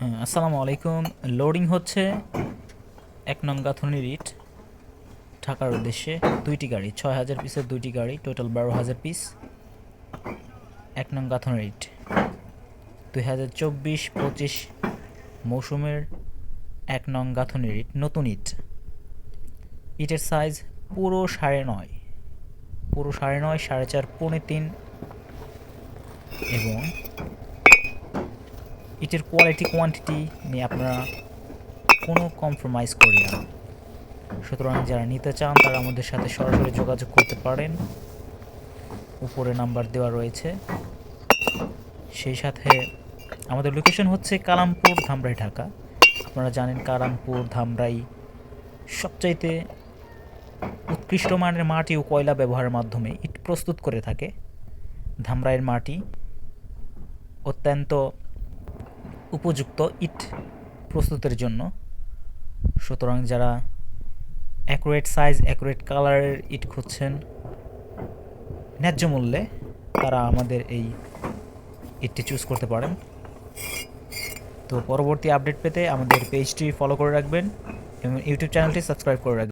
আসসালামু আলাইকুম। লোডিং হচ্ছে ১ নং গাঁথনির ইট ঢাকার উদ্দেশ্যে। ২টি গাড়ি, ৬,০০০ পিসের ২টি গাড়ি, টোটাল ১২,০০০ পিস ১ নং গাঁথনির ইট। ২০২৪-২৫ মৌসুমের ১ নং গাঁথনির ইট, নতুন ইট। ইটের সাইজ পুরো ৯.৫, পুরো ৯.৫, ৪.৫, ৩.৫ এবং ইটের কোয়ালিটি কোয়ান্টিটি নিয়ে আপনারা কোনো কম্প্রোমাইজ করি না। সুতরাং যারা নিতে চান তারা আমাদের সাথে সরাসরি যোগাযোগ করতে পারেন, উপরে নাম্বার দেওয়া রয়েছে। সেই সাথে আমাদের লোকেশন হচ্ছে কালামপুর, ধামরাই, ঢাকা। আপনারা জানেন কালামপুর, ধামরাই সবচাইতে উৎকৃষ্ট মানের মাটি ও কয়লা ব্যবহারের মাধ্যমে ইট প্রস্তুত করে থাকে। ধামরাইয়ের মাটি অত্যন্ত উপযুক্ত ইট প্রস্তুতের জন্য। সুতরাং যারা অ্যাকুরেট সাইজ, অ্যাকুরেট কালারের ইট খুঁজছেন ন্যায্য মূল্যে, তারা আমাদের এই ইটটি চুজ করতে পারেন। তো পরবর্তী আপডেট পেতে আমাদের পেজটি ফলো করে রাখবেন এবং ইউটিউব চ্যানেলটি সাবস্ক্রাইব করে রাখবেন।